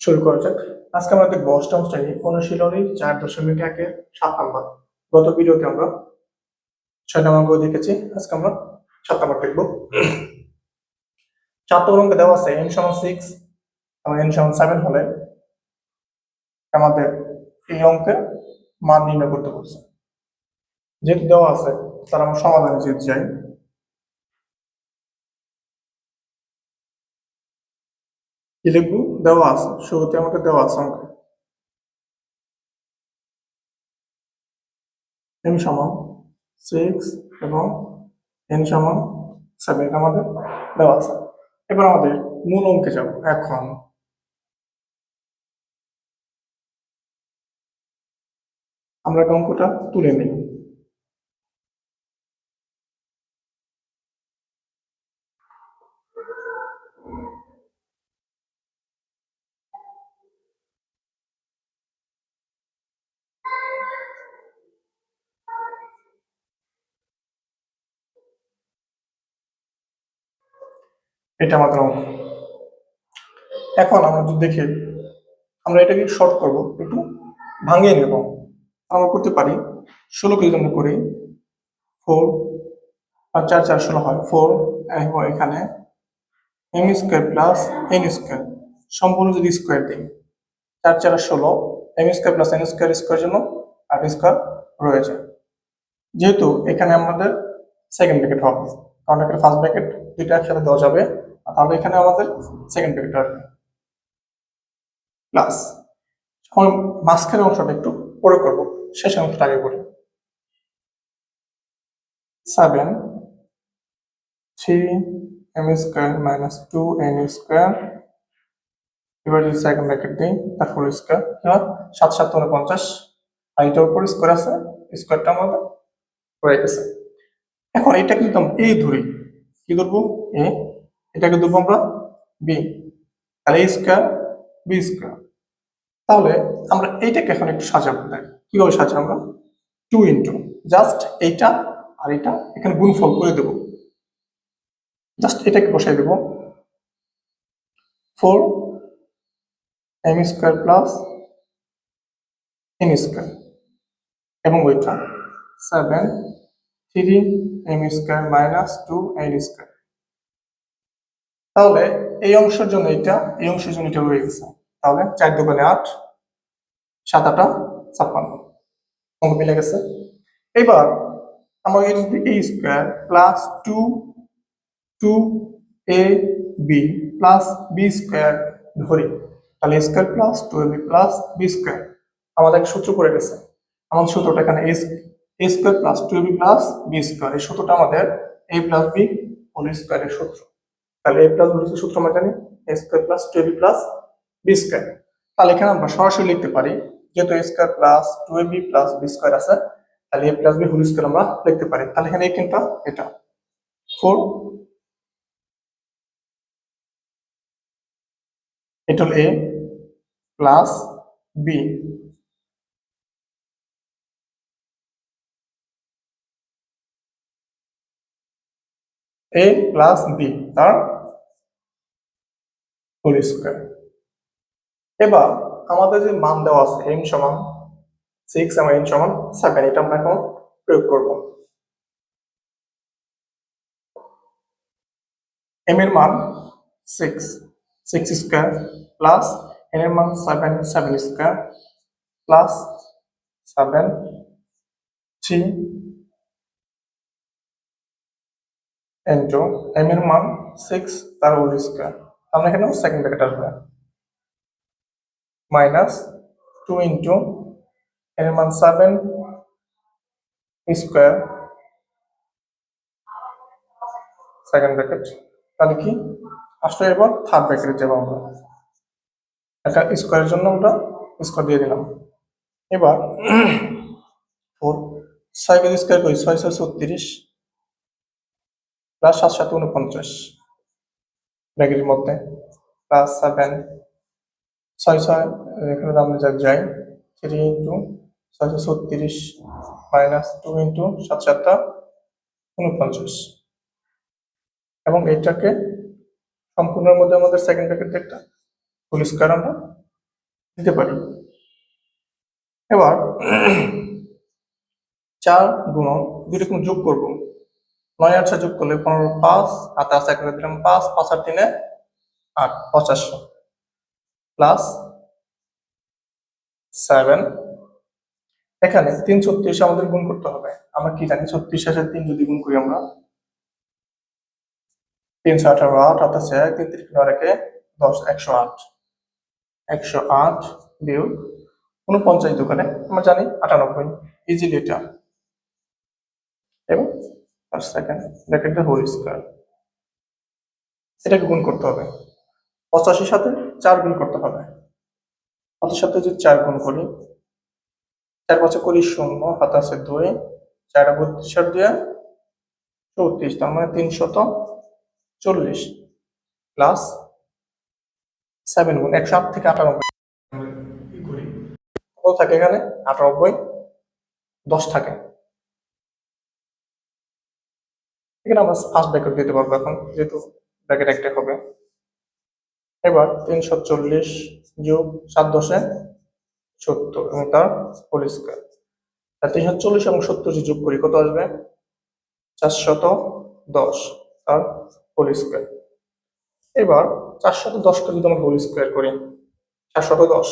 শুরু করা যাক। আজকে আমরা দেখবো অষ্টম শ্রেণী অনুশীলনী 4.1-এর 7 নাম্বার। গত ভিডিওতে আমরা 6 নাম্বার দেখেছি, আজকে আমরা 7 নাম্বার দেখবো। 4 নম্বর অঙ্কে দেওয়া আছে n = 6 এবং n = 7 হলে আমাদের এই অঙ্কের মান নির্ণয় করতে বলছে। যেহেতু দেওয়া আছে তার আমরা সমাধানে যেতে যাই। কি লিখবো? দেওয়া আছে, শুরুতে আমাদের দেওয়া আছে অঙ্কে m = 6 এবং n = 7 আমাদের দেওয়া আছে। এবার আমাদের মূল অঙ্কে যাব। এখন আমরা অঙ্কটা তুলে নিই। এটা আমাদের অঙ্ক। এখন আমরা যদি দেখি, আমরা এটাকে শর্ট করব, একটু ভাঙিয়ে নেব। আমরা করতে পারি 16 কে যদি আমরা করি 4 আর 4 4 16 হয় 4 এবং এখানে m² প্লাস n স্কয়ার সম্পূর্ণ যদি স্কয়ার দিই 4 4 16 m² plus n square square জন্য আর স্কয়ার রয়েছে। যেহেতু এখানে আমাদের সেকেন্ড ব্র্যাকেট হবে, কারণ এখানে ফার্স্ট ব্র্যাকেট দুইটা একসাথে দেওয়া যাবে, তাহলে এখানে আমাদের সেকেন্ড ব্র্যাকেট আসবে প্লাস। এখন মাঝখানের অংশটা একটু পরে করবো, শেষ অংশটা আগে করি। 7 3m² - 2n², এবার যদি সেকেন্ড ব্র্যাকেট দিই তার ফুল স্কয়ার, 7 7 49, আর এটার উপর স্কয়ার আছে, স্কয়ারটা আমাদের হয়ে গেছে। এখন এটা কিন্তু এই ধরি, কি ধরবো? এ, এটাকে ধরবো আমরা বি, তাহলে a স্কয়ার বি স্কয়ার। তাহলে আমরা এইটাকে এখন একটু সাজাবো। কিভাবে সাজাবো? আমরা 2 ইন্টু জাস্ট এইটা আর এটা এখানে গুণফল করে দেবো, জাস্ট এটাকে বসাই দেবো 4m² প্লাস n² এবং ওইটা 7 3m² মাইনাস 2n²। তাহলে এই অংশের জন্য এটা, এই অংশের জন্য এটা হয়ে গেছে। তাহলে 4 2 8, 7 8 56 অঙ্ক মিলে গেছে। এবার আমরা যদি a square plus 2ab plus b square ধরি, তাহলে a square plus 2ab plus b square আমাদের সূত্র পড়ে গেছে। আমাদের সূত্রটা এখানে a square plus 2ab plus b square, এই সূত্রটা আমাদের a প্লাস b হোল স্কয়ারের সূত্র। তাহলে a প্লাস b এর সূত্র আমরা জানি a square plus 2ab plus b square. তাহলে এখানে আমরা সরাসরি লিখতে পারি, যেহেতু a square plus 2ab plus b square আছে, তাহলে a plus b whole square আমরা লিখতে পারি। তাহলে এখানে এইটা এটা 4, এটা হলো a plus b, a plus b তার হোল স্কয়ার। এবার আমাদের যে মান দেওয়া আছে m = 6 এবং n = 7, এটা আমরা এখন প্রয়োগ করব। m এর মান 6 6² প্লাস n এর মান 7 7² প্লাস 7 3 ইনটু m এর মান 6 তার হোল স্কয়ার, আমরা এখানে সেকেন্ড ব্র্যাকেট আসবে মাইনাস 2 ইনটু n এর মান 7 স্কয়ার সেকেন্ড ব্র্যাকেট। তাহলে কি আসলে এবার থার্ড ব্র্যাকেটে যাব আমরা, একটা স্কয়ারের জন্য আমরা স্কয়ার দিয়ে দিলাম। এবার 4 6 কে স্কয়ার করি 6 6 36 প্লাস 7 7 49 ব্র্যাকেটের মধ্যে প্লাস 7 6 6 এখানে আমরা যাই 3 ইনটু 6 36 মাইনাস 2 ইনটু 7 7 49 এবং এটাকে সম্পূর্ণের মধ্যে আমাদের সেকেন্ড ব্র্যাকেট একটা হোল স্কয়ার আমরা দিতে পারি। এবার 4 গুণন দুটো কোণ যোগ করব। 9 আর 6 যোগ করলে 15, 5 হাতে আছে 1 করে দিলাম 5, 5 আর 3 8, 85 প্লাস 7। এখানে 336 আমাদের গুণ করতে হবে। আমরা কি জানি 36 এর সাথে 3 যদি গুণ করি আমরা 3 18 8 8 আছে 1 3 3 9 একে 10 108 108 বিয়োগ 49 দোকানে আমরা জানি 98 ইজিলি এটা এবং পার সেকেন্ড ব্র্যাকেটে হোল স্কয়ার এটাকে গুণ করতে হবে 85 সাথে 4 গুণ করতে হবে 85 সাথে যদি 4 গুণ করি 4 5 করি 0 হাত আছে 2 4 32 আর 2 34 তার মানে 340 প্লাস 7 গুণ 108 থেকে 98 কি করি কত থাকে এখানে 98 10 থাকে এখানে আমরা ফার্স্ট ব্র্যাকেট দিতে পারবো এখন যেহেতু ব্র্যাকেট একটা হবে। এবার 340 যোগ 7 10 70 এবং তার হোল স্কয়ার। আর 340 এবং 70 যদি যোগ করি কত আসবে 410 তার হোল স্কয়ার। এবার 410 কে যদি আমরা হোল স্কয়ার করি 410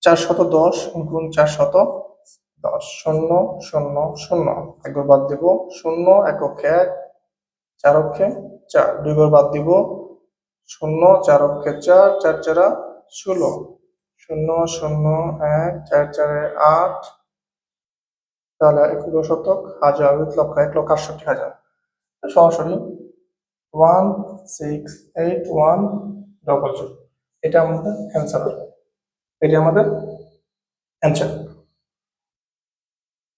410 গুণ 410 শূন্য শূন্য শূন্য একবার বাদ দিব 0 এককে 1 4 অক্ষে 4 2 বার বাদ দিব 0 4 অক্ষে 4 4 4 16 0 0 1 4 4 8 তাহলে 11 শতক হাজার 1 লক্ষ 1 লক্ষ 68,000 সরাসরি 168100 এটা আমাদের অ্যান্সার। এটা আমাদের অ্যান্সার।